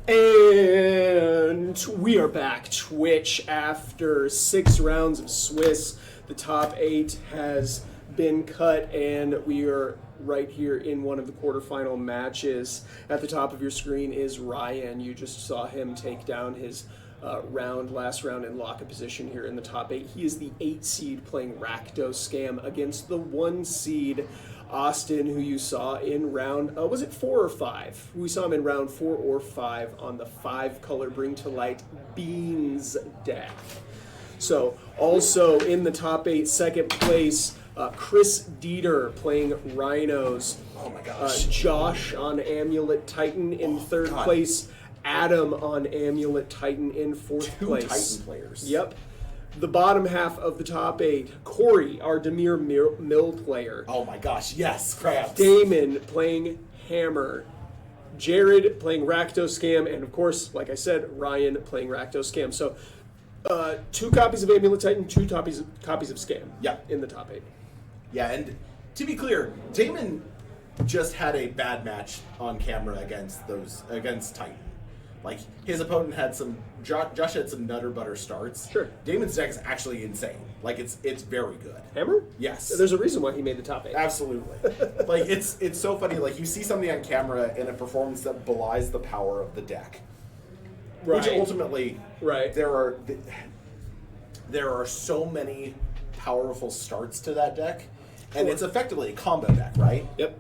And we are back. Twitch, after 6 rounds of Swiss, the top 8 has been cut, and we are right here in one of the quarterfinal matches. At the top of your screen is Ryan. You just saw him take down his last round in lock-up position here in the top 8. He is the 8 seed playing Rakdos Scam against the 1 seed Austin, who you saw in round, was it 4 or 5? We saw him in round 4 or 5 on the 5-color Bring to Light Beans deck. So, also in the top 8, second place, Chris Dieter playing Rhinos. Oh my gosh. Josh on Amulet Titan in third place. Adam on Amulet Titan in fourth place. 2 Titan players. Yep. The bottom half of the top 8, Corey, our Demir Mill player. Oh my gosh, yes, crabs. Damon playing Hammer. Jared playing Rakdos Scam. And of course, like I said, Ryan playing Rakdos Scam. So, 2 copies of Amulet Titan, 2 copies of Scam. Yeah. In the top 8. Yeah, and to be clear, Damon just had a bad match on camera against Titan. Like, his opponent had Josh had some nutter butter starts. Sure. Damon's deck is actually insane. Like, it's very good. Hammer? Yes. There's a reason why he made the top 8. Absolutely. Like, it's so funny. Like, you see something on camera in a performance that belies the power of the deck. Right. Which ultimately, right. there are so many powerful starts to that deck, and it's effectively a combo deck, right? Yep.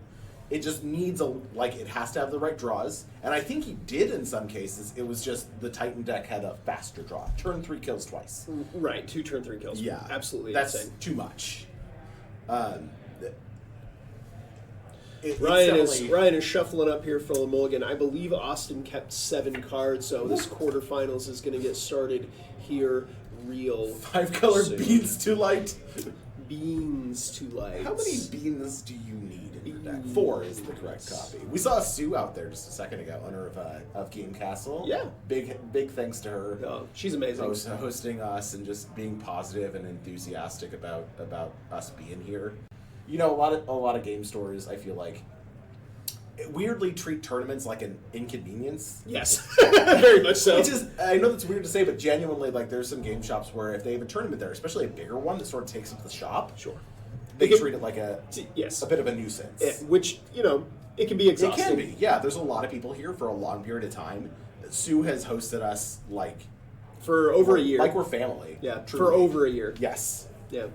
It just needs it has to have the right draws, and I think he did in some cases. It was just the Titan deck had a faster draw. Turn 3 kills twice. Right, 2 turn 3 kills. Yeah, absolutely. That's insane. too much. Ryan is shuffling up here for the mulligan. I believe Austin kept 7 cards, so this quarterfinals is going to get started here real 5-color soon. beans too light. Beans too light. How many beans do you need in your deck? 4 is the correct copy. We saw Sue out there just a second ago, owner of Game Castle. Yeah. Big thanks to her. Oh, she's amazing. Hosting us and just being positive and enthusiastic about us being here. You know, a lot of game stores, I feel like, weirdly treat tournaments like an inconvenience. Yes, very much so. Which is, I know that's weird to say, but genuinely, like, there's some game shops where if they have a tournament there, especially a bigger one that sort of takes up the shop, Sure, they treat it like a bit of a nuisance. Which, it can be exhausting. It can be, yeah. There's a lot of people here for a long period of time. Sue has hosted us, for over a year. Like we're family. Yeah, truly. for over a year. Yes. Yeah.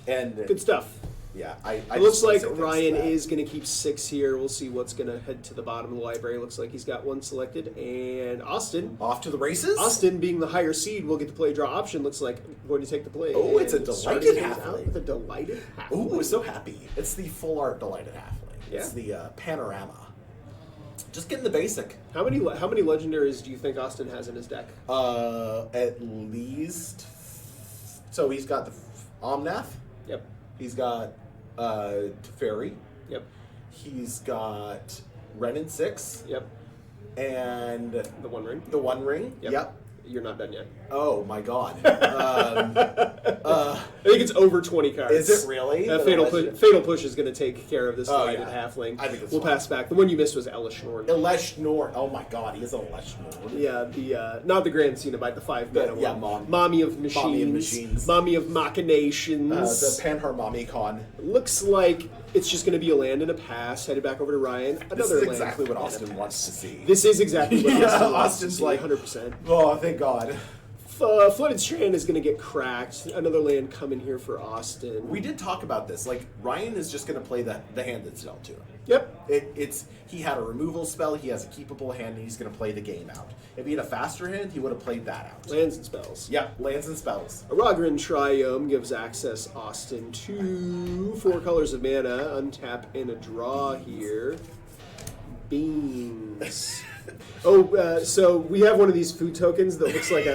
And good stuff. Yeah, it looks like Ryan is going to keep 6 here. We'll see what's going to head to the bottom of the library. Looks like he's got 1 selected. And Austin. Off to the races? Austin, being the higher seed, will get the play draw option. Looks like going to take the play. Oh, it's a delighted halfling. The delighted halfling. Oh, I'm so happy. It's the full art delighted halfling. Yeah. It's the panorama. Just getting the basic. How many legendaries do you think Austin has in his deck? At least. So he's got the Omnath. Yep. He's got Teferi. Yep. He's got Renin 6. Yep. And the One Ring. The One Ring. Yep. You're not done yet. Oh my god. I think it's over 20 cards. Is it really? Fatal Push is going to take care of this delighted halfling. I think it's we'll pass back. The one you missed was Elesh Norn. Elesh Norn. Oh my god, he is Elesh Norn. Yeah, the not the Grand Cenobite, the 5-mana one. Yeah, Mommy of Machines. Mommy of Machinations. The Panharmamikon. Looks like it's just going to be a land and a pass. Headed back over to Ryan. This is exactly what Austin wants to see. This is exactly what Austin wants Austin's to see. like 100%. Oh, thank God. Flooded Strand is going to get cracked. Another land coming here for Austin. We did talk about this. Like, Ryan is just going to play the hand that's dealt to him. Yep. He had a removal spell. He has a keepable hand, and he's going to play the game out. If he had a faster hand, he would have played that out. Lands and spells. Yeah, lands and spells. Aragran Triome gives access Austin to 4 colors of mana. Untap in a draw here. Beans. So we have one of these food tokens that looks like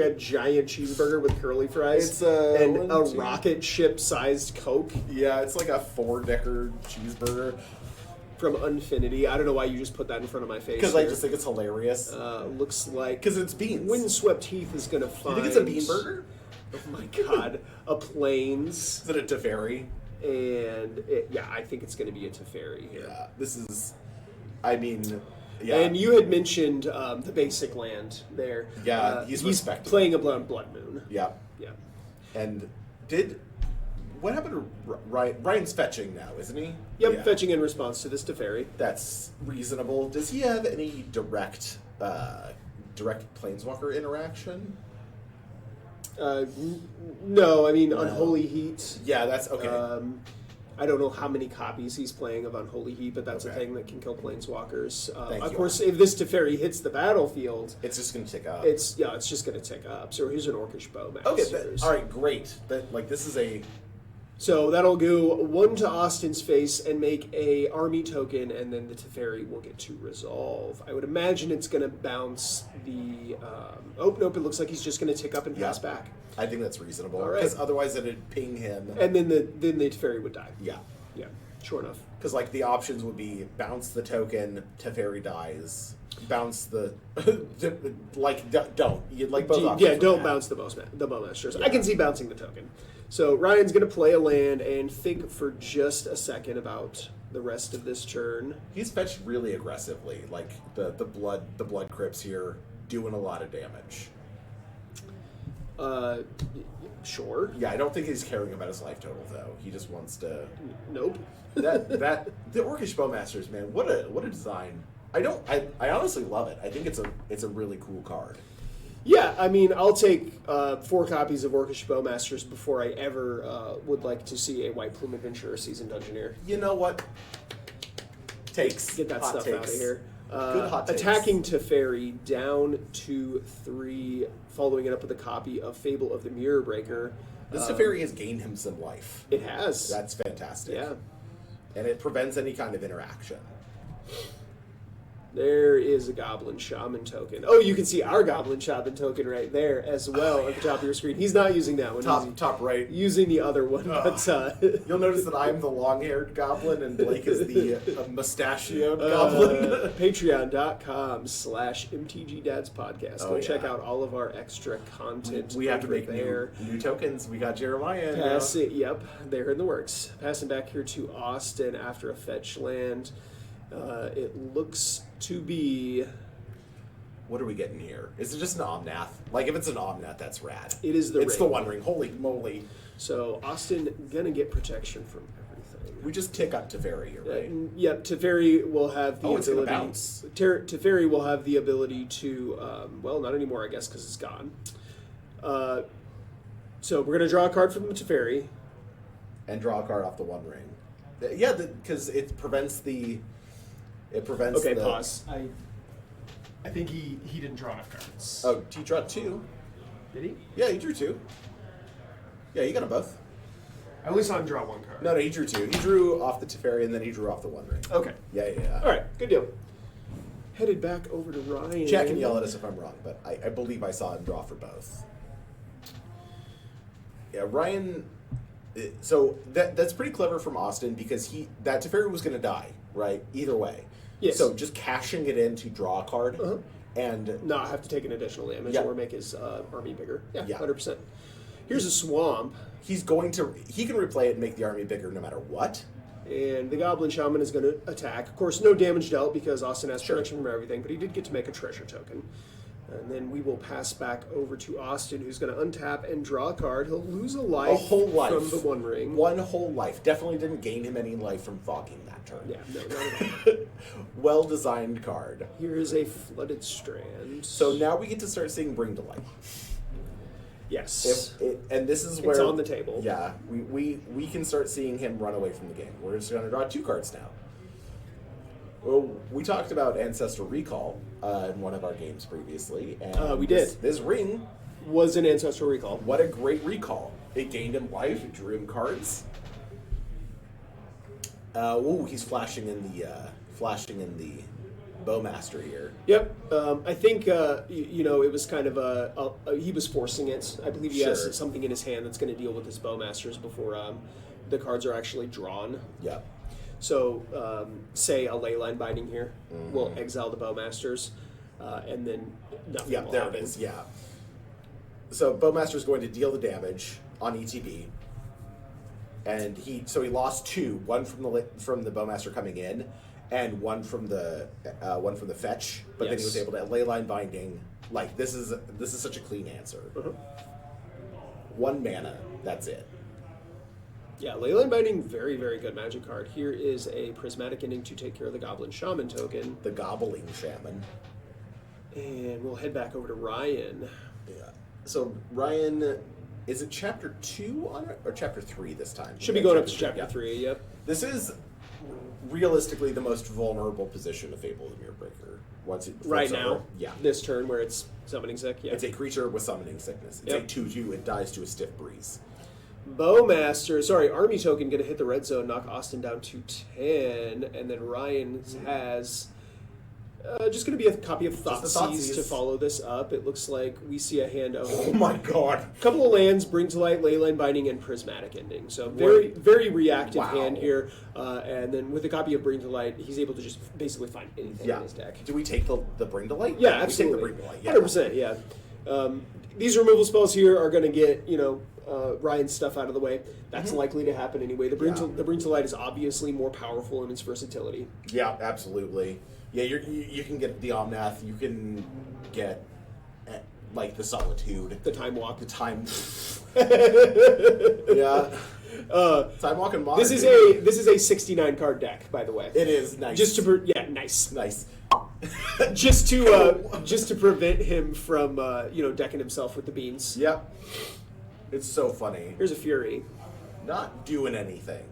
a giant cheeseburger with curly fries and a rocket ship sized Coke. Yeah, it's like a 4-decker cheeseburger from Unfinity. I don't know why you just put that in front of my face. Because I just think it's hilarious. Looks like because it's beans. Windswept Heath is going to find. You think it's a bean burger? Oh my god, a Plains. Is it a Teferi? And I think it's going to be a Teferi here. Yeah, this is. I mean, Yeah. And you had mentioned the basic land there. Yeah, he's respected. playing a Blood Moon. Yeah. Yeah. And what happened to Ryan? Ryan's fetching now, isn't he? Yep, Yeah. fetching in response to this Teferi. That's reasonable. Does he have any direct planeswalker interaction? No, I mean, Unholy Heat. Yeah, that's okay. I don't know how many copies he's playing of Unholy Heat, but that's a Okay. thing that can kill planeswalkers. Thank Of you. course, if this Teferi hits the battlefield, It's just going to tick up. it's just going to tick up. So here's an Orcish Bowmasters. Okay, all right, great. This is a So that'll go 1 to Austin's face and make a army token, and then the Teferi will get to resolve. I would imagine it's going to bounce the. Oh nope! It looks like he's just going to tick up and pass back, I think that's reasonable All right. because otherwise it'd ping him. and then the Teferi would die. Yeah, Yeah, sure enough. because like the options would be bounce the token, Teferi dies, bounce the don't you like both options Yeah, would don't have. bounce the Bowmasters. Yeah. I can see bouncing the token. So Ryan's going to play a land and think for just a second about the rest of this turn. He's fetched really aggressively. Like the blood crypts here doing a lot of damage. Sure. Yeah, I don't think he's caring about his life total though. He just wants to. Nope. that the Orcish Bowmasters, man, what a design. I honestly love it. I think it's a really cool card. Yeah, I mean, I'll take 4 copies of Orcish Bowmasters before I ever would like to see a White Plume Adventurer Seasoned Dungeoneer. You know what? Takes. Get that Hot stuff takes. out of here. Good hot takes. Attacking Teferi down to 3, following it up with a copy of Fable of the Mirror Breaker. This Teferi has gained him some life. It has. That's fantastic. Yeah. And it prevents any kind of interaction. There is a Goblin Shaman token. Oh, you can see our Goblin Shaman token right there as well at the top of your screen. He's not using that one. Top right. Using the other one, but You'll notice that I'm the long-haired goblin and Blake is the mustachioed goblin. Patreon.com/MTG Dads Podcast. Go check out all of our extra content. We have to over make there. new tokens. We got Jeremiah. Yep, they're in the works. Passing back here to Austin after a fetch land. It looks to be. What are we getting here? Is it just an Omnath? Like, if it's an Omnath, that's rad. It is the It's ring. the One Ring. Holy moly. So Austin gonna get protection from everything. We just tick up Teferi here, right? Yep, Teferi will have the It's gonna ability. bounce. Teferi will have the ability to. Well, not anymore, I guess, because it's gone. So we're gonna draw a card from the Teferi. And draw a card off the One Ring. Yeah, because it prevents the. It prevents Okay, the. pause. I think he didn't draw enough cards. Oh, he drew 2. Did he? Yeah, he drew 2. Yeah, you got them both. I only saw him draw 1 card. No, he drew 2. He drew off the Teferi and then he drew off the One Ring. Okay. Yeah. All right, good deal. Headed back over to Ryan. Jack can yell at us if I'm wrong, but I believe I saw him draw for both. Yeah, Ryan. So that's pretty clever from Austin because that Teferi was going to die, right? Either way. Yes. So just cashing it in to draw a card and Not have to take an additional damage Yeah. or make his army bigger. Yeah, Yeah. 100%. Here's a swamp, he can replay it and make the army bigger no matter what. and the Goblin Shaman is going to attack. Of course, no damage dealt because Austin has protection from everything, but he did get to make a treasure token. And then we will pass back over to Austin, who's going to untap and draw a card. He'll lose a life, A whole life from the One Ring. One whole life. Definitely didn't gain him any life from fogging that turn. Yeah, no, not at all. Well designed card. Here is a Flooded Strand. So now we get to start seeing Bring to Light. yes. And this is where It's on the table. Yeah, we can start seeing him run away from the game. We're just going to draw 2 cards now. Well, we talked about Ancestral Recall in one of our games previously, and we did. This ring, Was an Ancestral Recall. what a great recall! It gained him life. It drew him cards. He's flashing in the Bowmaster here. Yep. I think, it was kind of he was forcing it. I believe he Sure. has something in his hand that's going to deal with his Bowmasters before the cards are actually drawn. Yeah. So, say a Leyline Binding here will exile the Bowmasters, and then nothing Yeah, will there happen. it is. Yeah. So Bowmaster's going to deal the damage on ETB, and he lost 2, one from the Bowmaster coming in, and one from the fetch, but then he Yes. was able to leyline binding. Like this is such a clean answer. Uh-huh. 1 mana, that's it. Yeah, Leyline Binding, very, very good Magic card. Here is a Prismatic Ending to take care of the Goblin Shaman token. The Gobbling Shaman. And we'll head back over to Ryan. Yeah. So Ryan, is it chapter 2 on it or chapter 3 this time? Should be going up to chapter 3, yep. This is realistically the most vulnerable position of Fable of the Mirrorbreaker. Once it Right flips now, over. Yeah. this turn where it's Summoning Sick, yeah. It's a creature with summoning sickness. It's Yep. a 2/2. It dies to a stiff breeze. Army token going to hit the red zone, knock Austin down to 10, and then Ryan has just going to be a copy of Just the Thoughtseize to Thoughtseize. follow this up. It looks like we see a hand of Oh my god. a couple of lands, Bring to Light, Leyline Binding, and Prismatic Ending. So very, very reactive Wow. hand here. And then with a copy of Bring to Light, he's able to just basically find anything in his deck. Do we take the Bring to Light? Yeah, absolutely. We take the Bring to Light. Yeah. 100%, yeah. These removal spells here are going to get, Ryan's stuff out of the way. That's likely to happen anyway. The Bring to Light is obviously more powerful in its versatility. Yeah, absolutely. Yeah, you can get the Omnath. You can get like the Solitude, The Time Walk. the Time. Yeah. Time Walk and Modern. This is a 69 card deck, by the way. It is nice. Just to nice. nice. just to prevent him from decking himself with the beans. Yep. It's so funny. Here's a Fury. Not doing anything.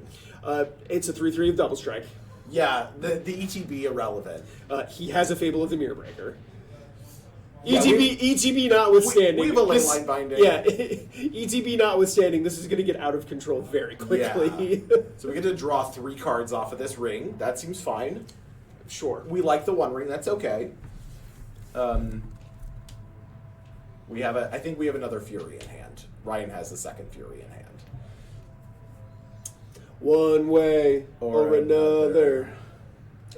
It's a 3/3 of Double Strike. Yeah, the ETB irrelevant. He has a Fable of the Mirrorbreaker. Yeah, ETB notwithstanding. we have a this- Leyline Binding. Yeah, ETB notwithstanding, this is going to get out of control very quickly. Yeah. So we get to draw 3 cards off of this ring. That seems fine. Sure. We like the 1 ring. That's okay. I think we have another Fury in hand. Ryan has the second Fury in hand. One way or another. another.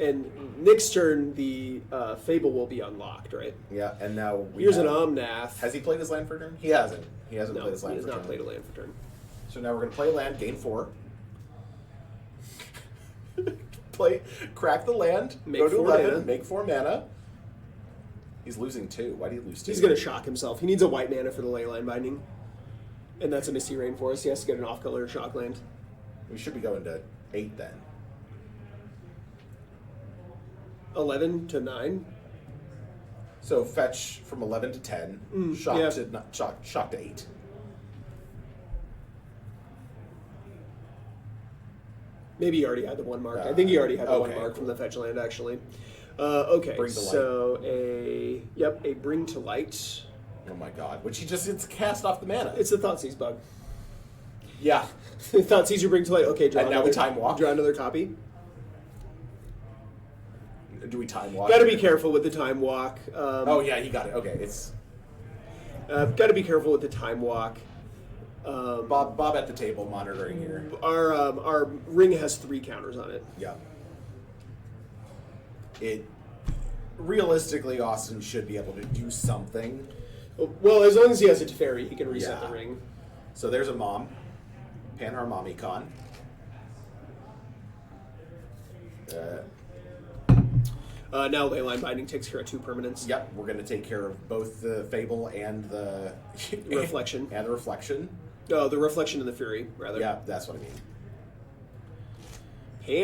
And next turn, the Fable will be unlocked, right? Yeah, and now Here's an Omnath. Has he played his land for turn? He hasn't. He hasn't No, played his he land has for not turn. played a land for turn. So now we're going to play land, gain 4. Crack the land, Make go to 4 11, mana. make 4 mana. He's losing 2. Why do you lose 2? He's going to shock himself. He needs a white mana for the Leyline Binding. And that's a Misty Rainforest. He has to get an off-color shock land. We should be going to 8 then. 11 to 9. So fetch from 11 to 10, shock yeah. to shock to 8. Maybe he already had the 1 mark. I think he already had the 1 okay, mark cool. from the fetch land, actually. Okay, Bring to Light. so a Bring to Light. Oh my god! Which it's cast off the mana. It's the Thoughtseize bug. Yeah. Thoughtseize you Bring to Light. Okay, draw And now another we Time Walk? Draw another copy. Do we time walk? Got to be careful with the Time Walk. Oh yeah, he got it. Okay, it's Got to be careful with the Time Walk. Bob at the table monitoring here. Our ring has 3 counters on it. Yeah. It realistically, Austin should be able to do something. Well, as long as he has a Teferi, he can reset Yeah. the ring. So there's a mom, Panharmomicon. Now Leyline Binding takes care of 2 permanents. Yep, we're going to take care of both the Fable and the Reflection. And the Reflection. Oh, the Reflection and the Fury, rather. Yeah, that's what I mean.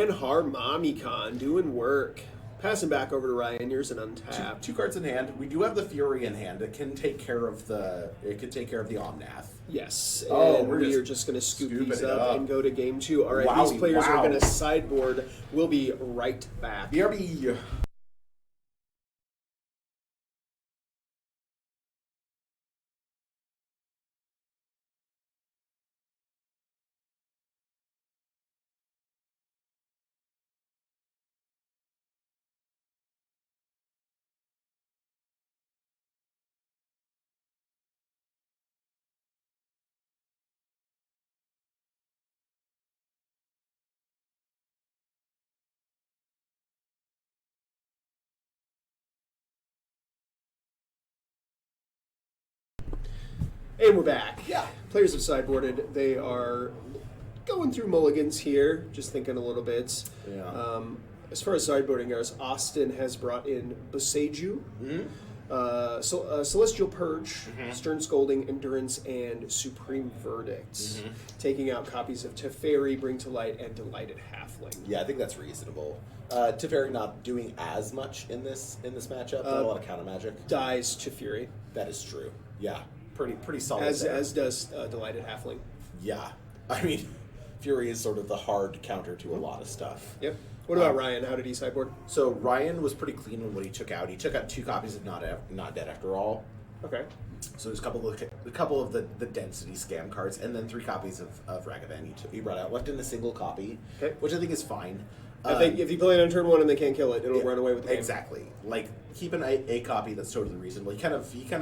Panharmomicon doing work. Passing back over to Ryan. Here's an untap. 2 cards in hand. We do have the Fury in hand. It can take care of the Omnath. Yes. Oh, And we're we just are just going to scoop scooping these it up up. and go to game 2. All right, Wowie, these players are wow. going to sideboard. We'll be right back. BRB. And we're back. Yeah. Players have sideboarded. They are going through mulligans here, just thinking a little bit. Yeah. As far as sideboarding goes, Austin has brought in Boseiju, Celestial Purge, Stern Scolding, Endurance, and Supreme Verdict. Taking out copies of Teferi, Bring to Light, and Delighted Halfling. Yeah, I think that's reasonable. Teferi not doing as much in this matchup. Not a lot of counter magic. Dies Teferi. That is true. Yeah, pretty solid. As does Delighted Halfling. Yeah, I mean, Fury is sort of the hard counter to a lot of stuff. Yep. What about Ryan? How did he sideboard? So Ryan was pretty clean with what he took out. He took out 2 copies of Not Dead After All. Okay. So there's a couple of the density scam cards, and then 3 copies of Ragavan he brought out, left in a single copy, which I think is fine. I think if you play it on turn 1 and they can't kill it, it'll run away with the game. Exactly. Like, keep a copy that's totally reasonable. He kind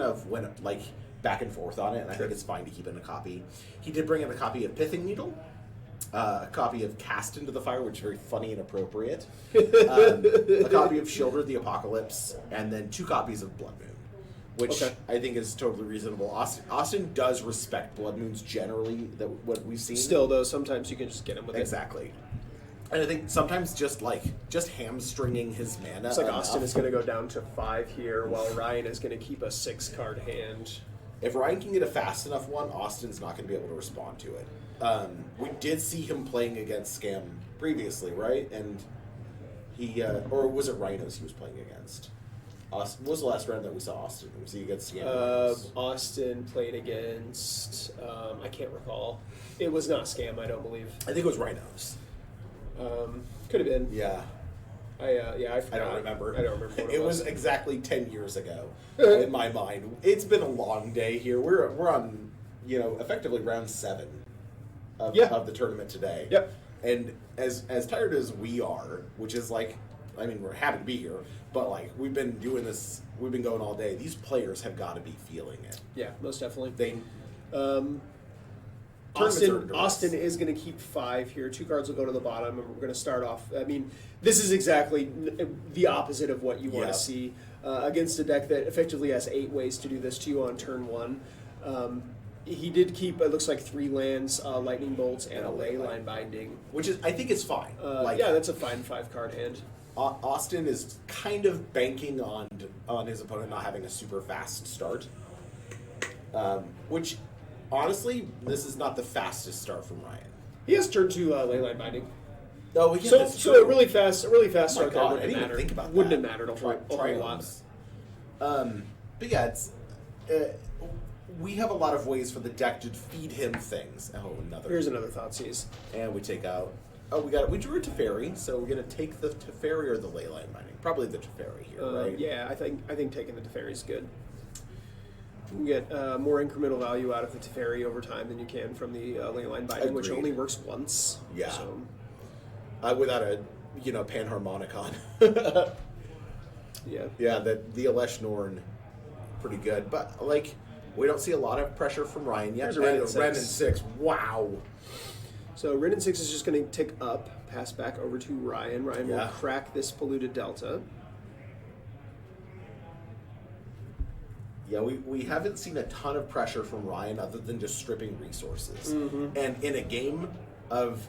of went like back and forth on it, and I think it's fine to keep in a copy. He did bring in a copy of Pithing Needle, a copy of Cast into the Fire, which is very funny and appropriate, a copy of Shielder the Apocalypse, and then 2 copies of Blood Moon, which I think is totally reasonable. Austin does respect Blood Moons generally, what we've seen. Still, though, sometimes you can just get him with it. Exactly. And I think sometimes just hamstringing his mana. It's like Austin is going to go down to 5 here, while Ryan is going to keep a 6-card hand. If Ryan can get a fast enough one, Austin's not going to be able to respond to it. We did see him playing against Scam previously, right? And he, or was it Rhinos he was playing against? What was the last round that we saw Austin? Was he against Scam? Austin played against, I can't recall. It was not Scam, I don't believe. I think it was Rhinos. Could have been. Yeah. I forgot. I don't remember. I don't remember what it was exactly 10 years ago in my mind. It's been a long day here. We're on, effectively round 7 of the tournament today. Yep. And as tired as we are, which is like, I mean, we're happy to be here, but like we've been doing this, we've been going all day. These players have got to be feeling it. Yeah, most definitely. Austin Austin is going to keep 5 here. 2 cards will go to the bottom, and we're going to start off. I mean, this is exactly the opposite of what you want to see against a deck that effectively has 8 ways to do this to you on turn 1. He did keep, it looks like 3 lands, Lightning Bolts, and a Leyline Binding. Which is, I think, is fine. Yeah, that's a fine 5-card hand. Austin is kind of banking on his opponent not having a super fast start, which, honestly, this is not the fastest start from Ryan. He has turn 2 Leyline Binding. Oh, yeah, so a really fast start there wouldn't matter. Think about wouldn't that. have mattered a whole lot. But yeah, it's we have a lot of ways for the deck to feed him things. Oh, Here's another Thoughtseize. And we take out. Oh, we drew a Teferi, so we're gonna take the Teferi or the Leyline Binding. Probably the Teferi here, right? Yeah, I think taking the Teferi is good. You get more incremental value out of the Teferi over time than you can from the Leyline Binding, which only works once. Yeah. So. Without a Panharmonicon. Yeah. Yeah, the Alesh Norn, pretty good, but like we don't see a lot of pressure from Ryan yet. There's a Ren in 6. Wow. So Ren in 6 is just going to tick up, pass back over to Ryan. Ryan will crack this Polluted Delta. Yeah, we haven't seen a ton of pressure from Ryan other than just stripping resources. And in a game of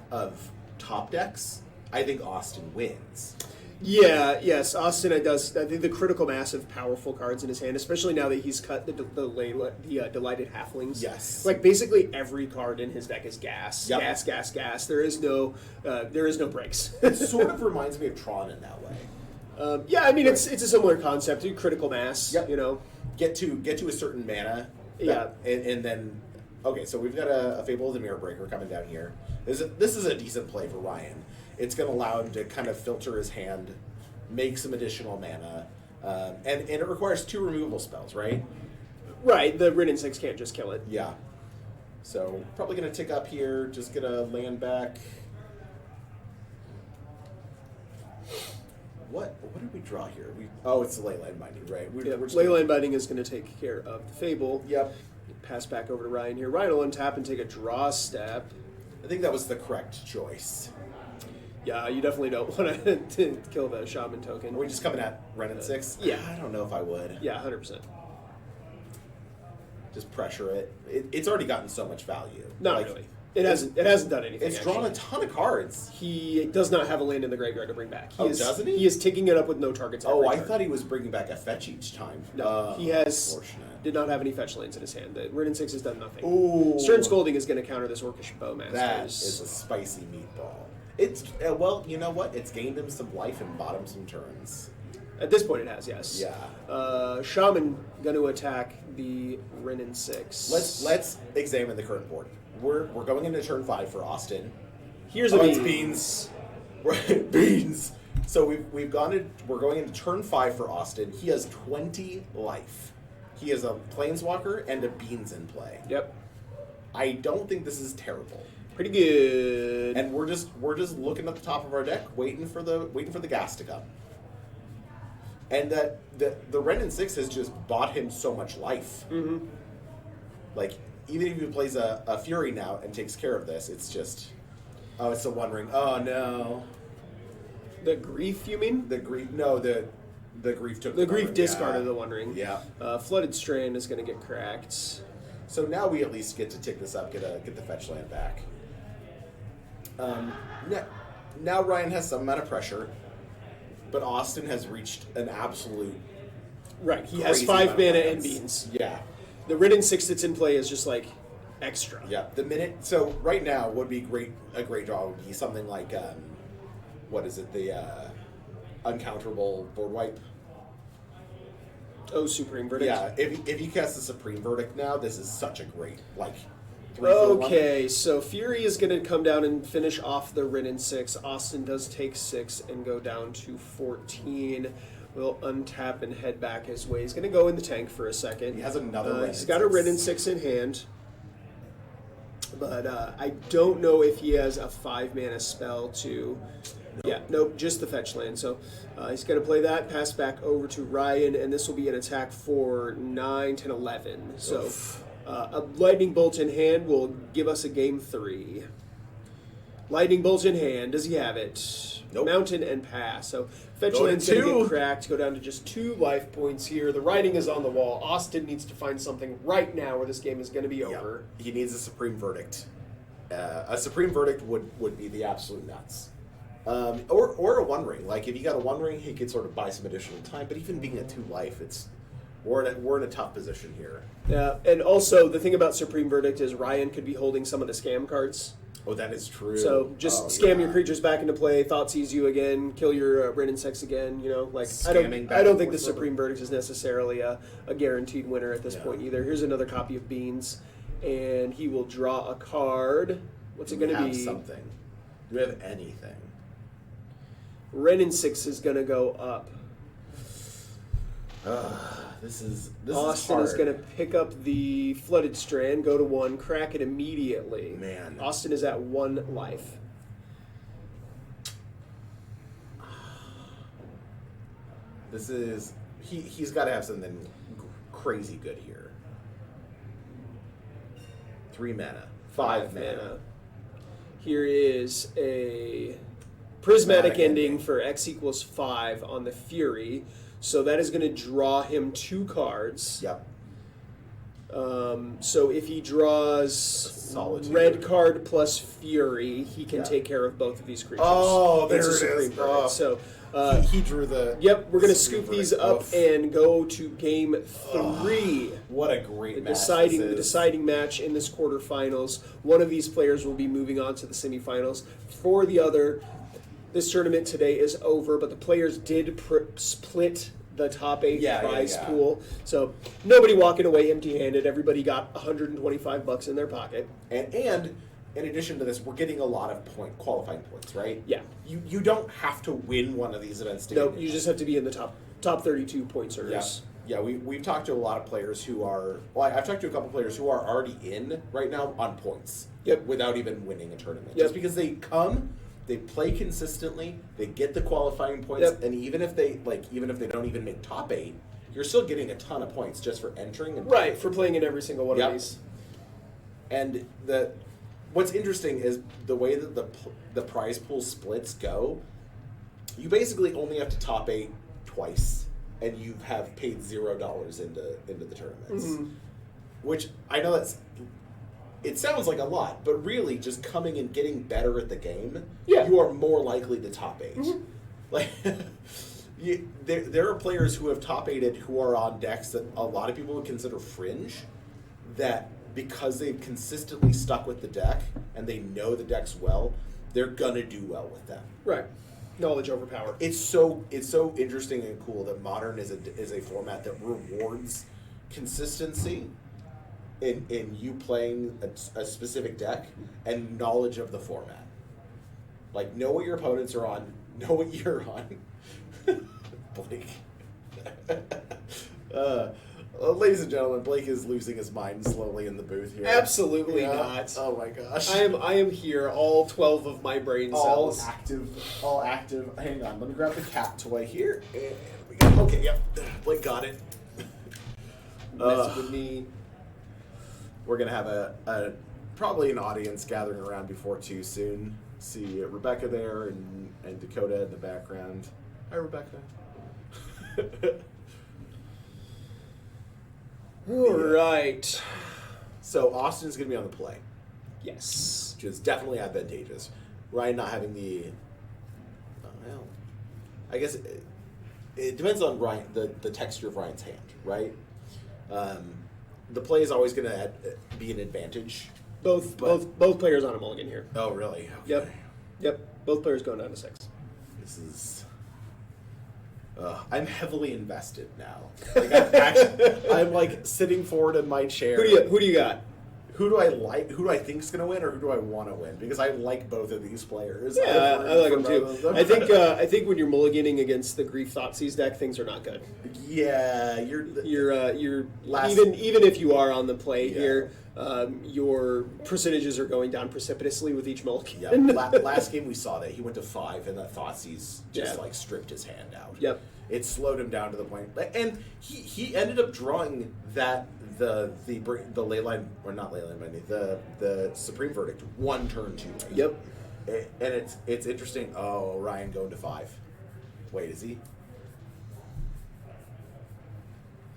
top decks, I think Austin wins. Yeah, yes, Austin does. I think the critical mass of powerful cards in his hand, especially now that he's cut the Delighted Halflings. Yes, like basically every card in his deck is gas, yep. gas. There is no breaks. It sort of reminds me of Tron in that way. Yeah, I mean it's a similar concept. Critical mass. Yep. Get to a certain mana. And then okay, so we've got a Fable of the Mirror Breaker coming down here. This is a decent play for Ryan. It's going to allow him to kind of filter his hand, make some additional mana, and it requires 2 removal spells, right? Right, the Ren in 6 can't just kill it. Yeah. So, probably going to tick up here, just going to land back. What did we draw here? It's the Leyline Binding, right? Leyline Binding is going to take care of the Fable. Yep. Pass back over to Ryan here. Ryan will untap and take a draw step. I think that was the correct choice. Yeah, you definitely don't want to kill the Shaman token. Are we just coming at Ren in 6? Yeah. I don't know if I would. Yeah, 100%. Just pressure it. It's already gotten so much value. Not really. It hasn't done anything. It's drawn a ton of cards. He does not have a land in the graveyard to bring back. Doesn't he? He is ticking it up with no targets. I thought he was bringing back a fetch each time. No, he did not have any fetch lands in his hand. The Rin and 6 has done nothing. Ooh. Stern Scolding is going to counter this Orcish Bowmaster. That is a spicy meatball. It's you know what? It's gained him some life and bought him some turns. At this point, it has, yes. Yeah. Shaman going to attack the Rin and 6. Let's examine the current board. We're going into turn 5 for Austin. Here's a it's beans. Beans. So we're going into turn 5 for Austin. He has 20 life. He has a Planeswalker and a Beans in play. Yep. I don't think this is terrible. Pretty good. And we're just looking at the top of our deck, waiting for the gas to come. And the Ren and 6 has just bought him so much life. Mm-hmm. Like, even if he plays a Fury now and takes care of this, it's just... Oh, it's the One Ring. Oh, no. The Grief, you mean? The Grief... No, the Grief took the Grief One Ring. discarded the One Ring. Yeah. Flooded Strand is going to get cracked. So now we at least get to tick this up, get the fetch land back. Now Ryan has some amount of pressure, but Austin has reached an absolute... Right, he has crazy 5 amount of mana lands. and Beans. Yeah. The Rin and 6 that's in play is just like extra. Yeah, so right now would be a great draw would be something like what is it, the uncounterable board wipe. Oh, Supreme Verdict. Yeah, if you cast the Supreme Verdict now, this is such a great 3 Okay, so Fury is going to come down and finish off the Rin and 6. Austin does take 6 and go down to 14. Will untap and head back his way. He's going to go in the tank for a second. He has another Rin. He's got a Rin and 6 in hand. But I don't know if he has a 5 mana spell to... Nope. Yeah, nope, just the fetch land. So he's going to play that, pass back over to Ryan, and this will be an attack for 9, 10, 11. So a Lightning Bolt in hand will give us a game 3. Lightning Bolt in hand. Does he have it? Nope. Mountain and pass. So fetch land's going to get cracked, go down to just 2 life points here. The writing is on the wall. Austin needs to find something right now or this game is going to be over. He needs a Supreme Verdict. A Supreme Verdict would be the absolute nuts. Or a One Ring. Like, if you got a One Ring, he could sort of buy some additional time. But even being at 2 life, we're in a tough position here. Yeah, and also the thing about Supreme Verdict is Ryan could be holding some of the scam cards. Oh, that is true. So just scam your creatures back into play. Thought sees you again. Kill your Rin and 6 again. You know, like I don't think the Supreme Verdict is necessarily a guaranteed winner at this point either. Here's another copy of Beans, and he will draw a card. What's it going to be? Something. Do we have anything? Rin and 6 is going to go up. This Austin is is going to pick up the Flooded Strand, go to 1, crack it immediately. Man. Austin is at 1 life. He's got to have something crazy good here. 3 mana. 5 mana. Here is a prismatic ending for X equals 5 on the Fury. So that is going to draw him 2 cards. Yep. So if he draws red card plus Fury, he can take care of both of these creatures. Oh, there it's it a Supreme is. Verdict. So he drew the... Yep, we're going to scoop these up and go to game 3. What a great match The deciding match in this quarterfinals. One of these players will be moving on to the semifinals. For the other... This tournament today is over, but the players did split the top 8 prize pool. So nobody walking away empty-handed. Everybody got $125 in their pocket. And in addition to this, we're getting a lot of qualifying points, right? Yeah. You don't have to win one of these events to get in. You just have to be in the top 32 point earners. Yeah, we've talked to a lot of players who are... Well, I've talked to a couple players who are already in right now on points. Yep. Without even winning a tournament. Yep. Just because they come... They play consistently. They get the qualifying points, and even if they don't even make top 8, you're still getting a ton of points just for entering. And for playing in every single one of these. And what's interesting is the way that the prize pool splits go. You basically only have to top 8 twice, and you have paid $0 into the tournaments. Mm-hmm. Which I know that's it sounds like a lot, but really just coming and getting better at the game, Yeah. you are more likely to top 8. Mhm. Like, there are players who have top 8'd who are on decks that a lot of people would consider fringe, that because they've consistently stuck with the deck and they know the decks well, they're gonna do well with them. Right. Knowledge over power. It's so interesting and cool that Modern is a format that rewards consistency in you playing a specific deck and knowledge of the format. Like, know what your opponents are on, know what you're on. Blake. Ladies and gentlemen, Blake is losing his mind slowly in the booth here. Absolutely Yeah. not. Oh my gosh. I am here, all 12 of my brain all cells. active. Hang on, let me grab the cat toy here. And we go. Okay, yep. Blake got it. Messing with me. We're gonna have a probably an audience gathering around before too soon. See Rebecca there and Dakota in the background. Hi, Rebecca. All right. So Austin's gonna be on the play, Yes. which is definitely advantageous. Ryan not having the well, I guess it depends on Ryan the texture of Ryan's hand, right? The play is always gonna be an advantage. Both players on a mulligan here. Oh, really? Okay. Yep. Both players going down to 6. This is. I'm heavily invested now. Like, I'm like sitting forward in my chair. Who do you got? Who do I like? Who do I think is going to win, or who do I want to win? Because I like both of these players. Yeah, I like them too. both of them. I think when you're mulliganing against the Grief Thoughtseize deck, things are not good. Yeah, You're Last- even if you are on the play Yeah. here, your percentages are going down precipitously with each mulligan. yeah. Last game we saw that he went to 5, and that Thoughtseize just Yeah. like stripped his hand out. Yep. It slowed him down to the point, and he ended up drawing that the leyline, or not leyline money, the Supreme Verdict one turn too late. Yep. And it's interesting. Oh, Ryan going to 5. Wait, is he?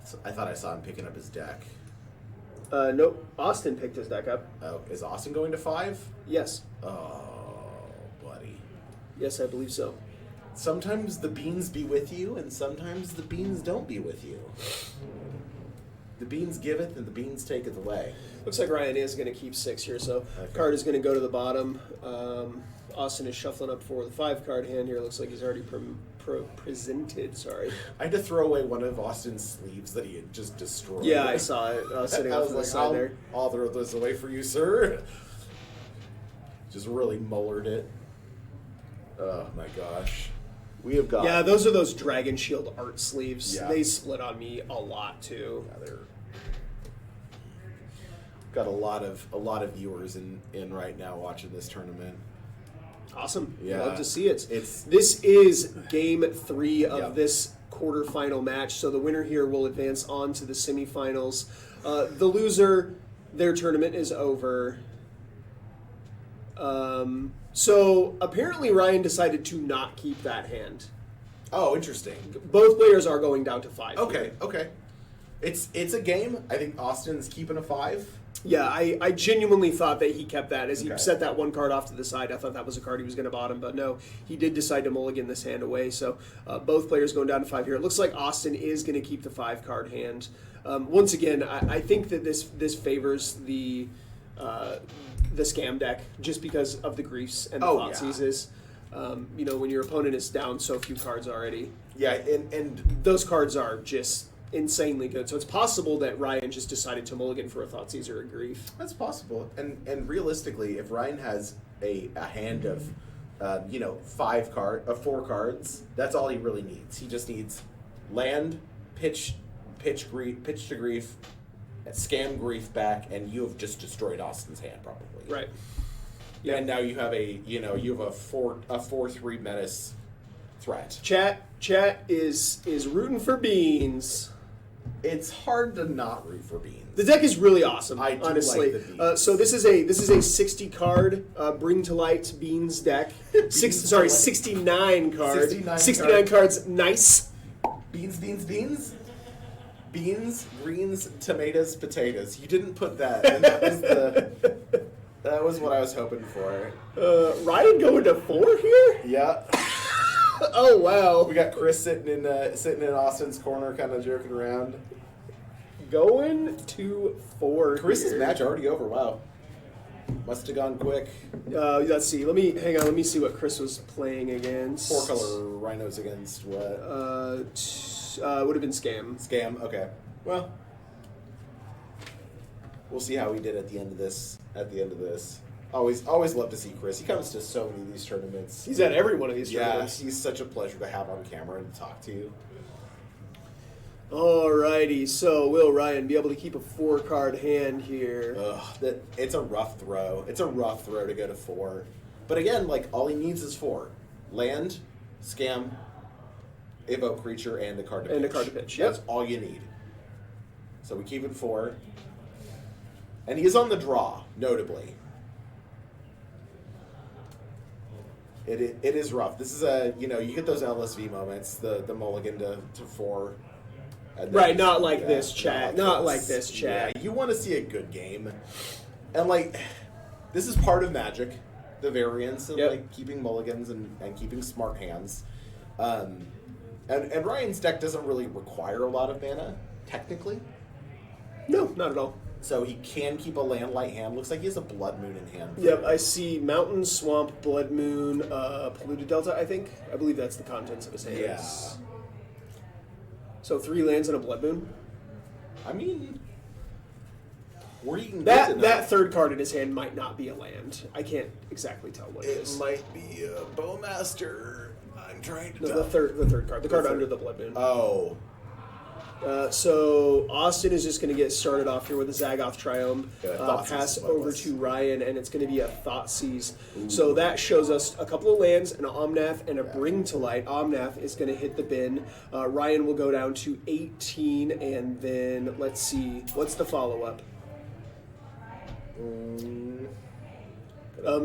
So I thought I saw him picking up his deck. Nope. Austin picked his deck up. Oh, is Austin going to 5? Yes. Oh, buddy. Yes, I believe so. Sometimes the beans be with you, and sometimes the beans don't be with you. The beans giveth, and the beans taketh away. Looks like Ryan is going to keep 6 here, so Okay. card is going to go to the bottom. Austin is shuffling up for the 5 card hand here. Looks like he's already presented. Sorry. I had to throw away one of Austin's sleeves that he had just destroyed. Yeah, I saw it sitting I off was to the like, side there. I'll throw this away for you, sir. Just really mullered it. Oh my gosh. We have got. Yeah, those are those Dragon Shield art sleeves. Yeah. They split on me a lot too. Yeah, they're got a lot of viewers in right now watching this tournament. Awesome. Yeah. Love to see it. It's This is game 3 of Yep. this quarterfinal match. So the winner here will advance on to the semifinals. The loser, their tournament is over. So apparently Ryan decided to not keep that hand. oh, interesting. Both players are going down to 5. Okay, okay. It's a game. I think Austin's keeping a 5. Yeah, I genuinely thought that he kept that. As he Okay. set that one card off to the side, I thought that was a card he was going to bottom, but no, he did decide to mulligan this hand away. So both players going down to 5 here. It looks like Austin is going to keep the 5 card hand. Once again, I think that this favors the scam deck just because of the griefs and the Oh, Thoughtseizes. When your opponent is down so few cards already, Yeah, and those cards are just insanely good. So it's possible that Ryan just decided to mulligan for a Thoughtseize or a grief. that's possible. And realistically, if Ryan has a hand of 4 cards, that's all he really needs. He just needs land, pitch to grief, scam grief back, and you have just destroyed Austin's hand probably. Right. Yeah. And now you have a 4/3 menace threat. Chat is rooting for beans. It's hard to not root for beans. The deck is really awesome, I do honestly. like the beans. So this is a 60 card Bring to Light Beans deck. 69 card. 69 69 cards. Nice. Beans. beans, greens, tomatoes, potatoes. You didn't put that. And that was what I was hoping for. Ryan going to 4 here? Yeah. Oh wow. We got Chris sitting in Austin's corner, kind of joking around. Going to 4. Chris's here. match already over. Wow. Must have gone quick. Let's see. Let me see what Chris was playing against. 4-color rhinos against what? Would have been Scam. Scam. Okay. Well, we'll see how he did at the end of this. Always love to see Chris. He comes to so many of these tournaments. He's at every one of these Yeah, tournaments. he's such a pleasure to have on camera and to talk to you. Alrighty, so will Ryan be able to keep a 4-card hand here? It's a rough throw. It's a rough throw to go to 4. But again, like, all he needs is 4. Land, Scam, evoke creature, and a card to pitch. And a card to pitch, yep. That's all you need. So we keep it 4. And he is on the draw, notably. It is rough. This is you get those LSV moments, the mulligan to 4. Right, not like this, chat. Not like this, chat. Yeah, you want to see a good game. And, like, this is part of Magic, the variance of, like, keeping mulligans and keeping smart hands. And Ryan's deck doesn't really require a lot of mana, technically. No, not at all. So he can keep a land light hand. Looks like he has a Blood Moon in hand. Yep, I see Mountain, Swamp, Blood Moon, Polluted Delta, I think. I believe that's the contents of his hands. Yeah. So 3 lands and a Blood Moon? I mean, where you can That 3rd card in his hand might not be a land. I can't exactly tell what it is. It might be a Bowmaster. I'm trying to No, tell. the third card. The card under the Blood Moon. Oh. So Austin is just going to get started off here with a Zagoth Triome, pass over to Ryan, and it's going to be a Thoughtseize. So that shows us a couple of lands, an Omnath, and a Bring to Light. Omnath is going to hit the bin. Ryan will go down to 18, and then let's see, what's the follow-up?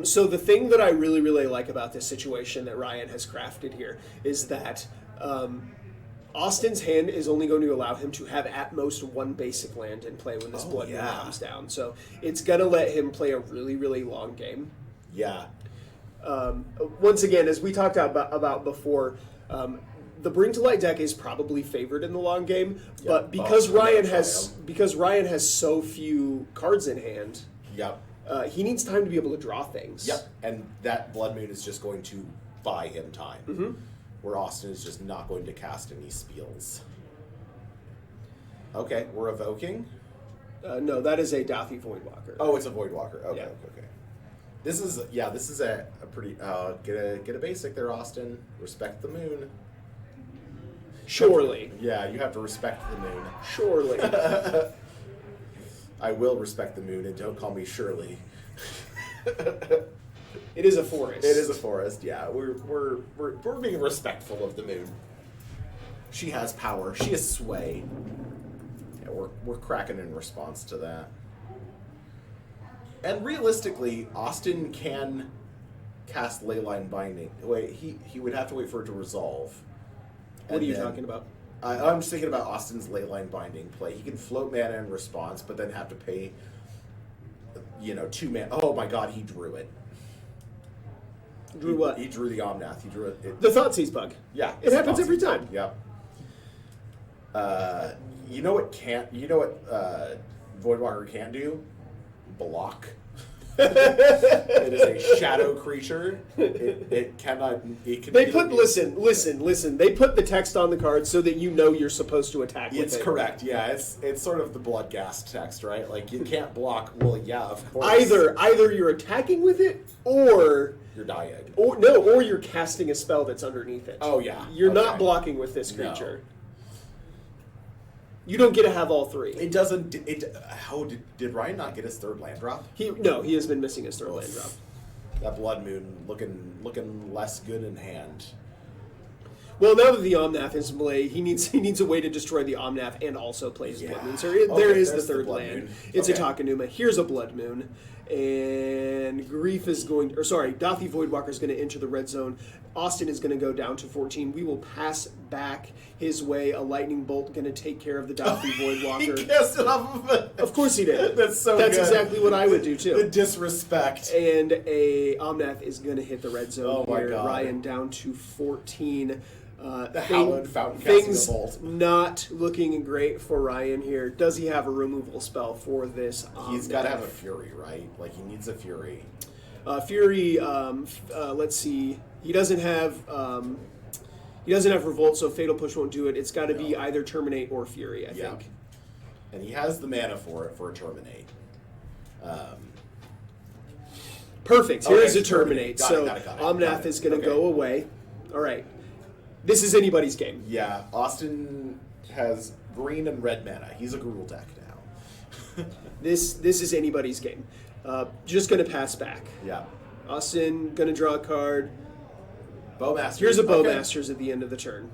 So the thing that I really, really like about this situation that Ryan has crafted here is that Austin's hand is only going to allow him to have at most 1 basic land in play when this Blood Moon comes down. So it's going to let him play a really, really long game. Yeah. Once again, as we talked about before, the Bring to Light deck is probably favored in the long game, but because Ryan has so few cards in hand, he needs time to be able to draw things. Yep, and that Blood Moon is just going to buy him time. Mm-hmm. Where Austin is just not going to cast any spells. Okay, we're evoking. No, that is a Dathi Voidwalker. Oh, it's a Voidwalker. Okay, Yeah. okay. This is a pretty get a basic there, Austin. Respect the moon. Surely. Yeah, you have to respect the moon. Surely. I will respect the moon, and don't call me Shirley. It is a forest. It is a forest. Yeah, we're being respectful of the moon. She has power. She has sway. Yeah, we're cracking in response to that. And realistically, Austin can cast Leyline Binding. Wait, he would have to wait for it to resolve. What are you talking about? I'm just thinking about Austin's Leyline Binding play. He can float mana in response, but then have to pay, 2 mana. Oh my God, he drew it. Drew what? He drew the Omnath. He drew it. The Thoughtseize bug. Yeah, it happens every time. Yep. You know what Voidwalker can't do? Block. It is a shadow creature. It cannot. They put listen. They put the text on the card so that you know you're supposed to attack with it. It's correct. Yeah, it's sort of the Bloodghast text, right? Like you can't block. Well, yeah, of course. Either you're attacking with it or you're dying. Or you're casting a spell that's underneath it. Oh yeah. You're not blocking with this creature. No. You don't get to have all 3. It doesn't. How did Ryan not get his 3rd land drop? He has been missing his 3rd land drop. That Blood Moon looking less good in hand. Well, now that the Omnath is in play, he needs a way to destroy the Omnath and also play his Blood Moon. So there is the third land. Moon. It's Okay. a Takanuma. Here's a Blood Moon. And Grief is going... Or sorry, Dathi Voidwalker is going to enter the red zone. Austin is going to go down to 14. We will pass back his way. A Lightning Bolt going to take care of the Dathi Voidwalker. He cast it off of it. Of course he did. That's That's good. exactly what I would do, too. The disrespect. And a Omnath is going to hit the red zone Oh my here. God. Ryan down to 14. The Hallowed Fountain casting things a bolt. not looking great for Ryan here. Does he have a removal spell for this? He's got to have a Fury, right? Like, he needs a Fury. Fury. Let's see. He doesn't have. He doesn't have Revolt, so Fatal Push won't do it. It's got to be either Terminate or Fury, I think. And he has the mana for it, for a Terminate. Perfect. Okay, Here's a Terminate. Got So it. Omnath is going to go away. All right. This is anybody's game. Yeah, Austin has green and red mana. He's a Google deck now. This is anybody's game. Just going to pass back. Yeah. Austin going to draw a card. Bowmaster. Here's a Okay. Bowmasters at the end of the turn.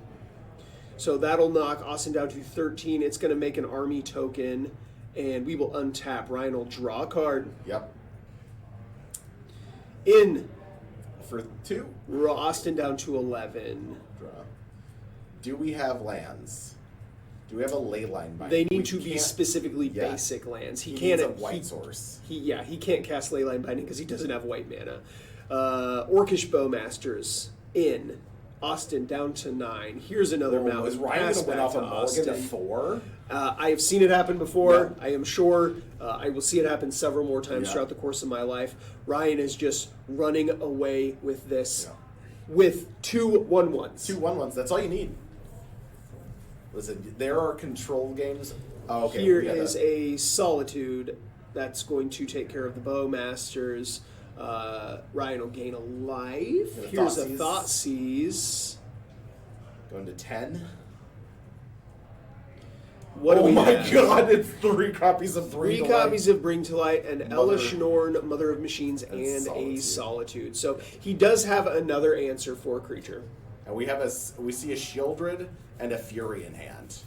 So that'll knock Austin down to 13. It's going to make an army token, and we will untap. Ryan will draw a card. Yep. In. For 2. Austin down to 11. Draw. Do we have lands? Do we have a ley line binding? They need We to be can't- specifically Yeah. basic lands. He can't. needs a white source. He can't cast Leyline Binding because he doesn't have white mana. Orcish Bowmasters in. Austin down to 9. Here's another mountain. Was Ryan Pass going to win back off a to mulligan to Austin. 4? I have seen it happen before. Yeah. I am sure I will see it happen several more times Yeah. throughout the course of my life. Ryan is just running away with this Yeah. with 2 1/1s. 2 1/1s. That's all you need. Listen, there are control games. Oh, okay. Here we got is that. a Solitude that's going to take care of the Bowmasters. Ryan will gain a life. And a Here's a Thoughtseize. Thoughtseize. Going to 10. What do Oh we my have? god, it's 3 copies of 3. Three copies of Bring to Light, and Mother- Elishnorn, Mother of Machines, and a Solitude. So he does have another answer for a creature. And we see a Shieldred and a Fury in hand.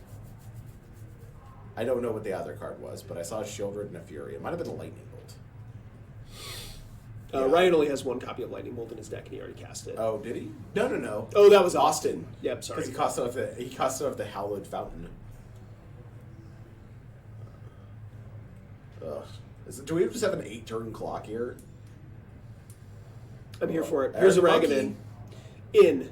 I don't know what the other card was, but I saw a Shieldred and a Fury. It might have been a Lightning Bolt. Yeah. Ryan only has 1 copy of Lightning Bolt in his deck, and he already cast it. Oh, did he? No. Oh, that was Austin. Yep, sorry. Because he cost it off the Hallowed Fountain. Ugh. Do we just have an 8-turn clock here? I'm here for it. Eric Here's a Monkey. Ragavan. In.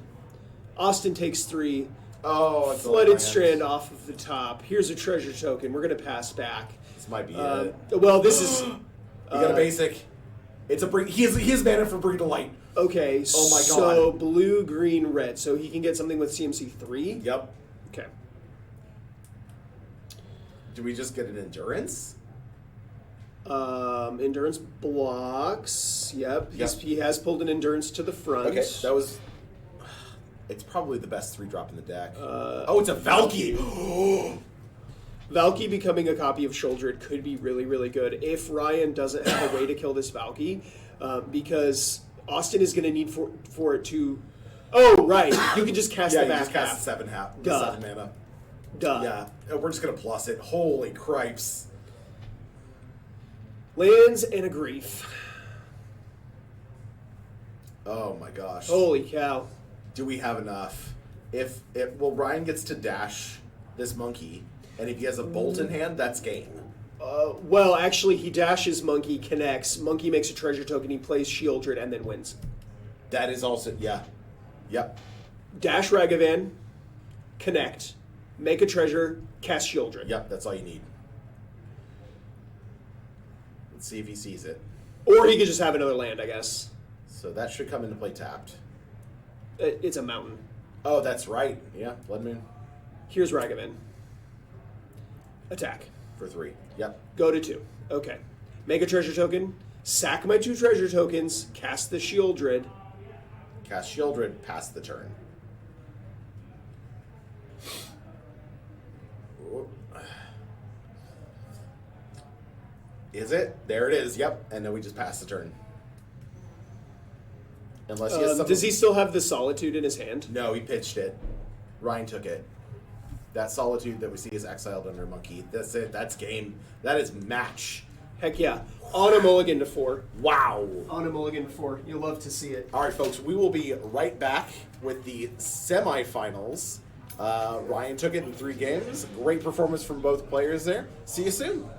Austin takes 3. Oh, it's a Flooded land. Strand off of the top. Here's a treasure token. We're going to pass back. This might be it. Well, this is... You got a basic. It's a bring. He has mana for Bring to Light. Okay, Oh my so God. blue, green, red. So he can get something with CMC 3? Yep. Okay. Do we just get an endurance? Endurance blocks. Yep. Yep. He has pulled an endurance to the front. Okay, that was. It's probably the best 3-drop in the deck. Oh, it's a Valky. Valky becoming a copy of Shouldred could be really, really good if Ryan doesn't have a way to kill this Valky, because Austin is going to need for it to... Oh, right. You can just cast Yeah, the you back just cast half. 7 half. Duh. 7 mana. Duh. Yeah, we're just gonna plus it. Holy cripes! Lands and a Grief. Oh my gosh. Holy cow. Do we have enough? If Ryan gets to dash this monkey, and if he has a bolt in hand, that's game. Well, actually, he dashes Monkey, connects. Monkey makes a treasure token, he plays Shieldred, and then wins. That is also Yep. Dash Ragavan, connect, make a treasure, cast Shieldred. Yep. That's all you need. Let's see if he sees it. Or he could just have another land, I guess. So that should come into play tapped. It's a mountain. Oh, that's right. Yeah, Blood Moon Here's Ragavan. Attack. for 3. Yep. Go to 2. Okay. Make a treasure token, sack my 2 treasure tokens, cast the Shieldred. Cast Shieldred, pass the turn. Is it? There it is. Yep. And then we just pass the turn. Unless he has something. Does he still have the Solitude in his hand? No, he pitched it. Ryan took it. That solitude that we see is exiled under Monkey. That's it. That's game. That is match. Heck yeah. On a mulligan to 4. Wow. On a mulligan to 4. You'll love to see it. All right, folks. We will be right back with the semifinals. Ryan took it in 3 games. Great performance from both players there. See you soon.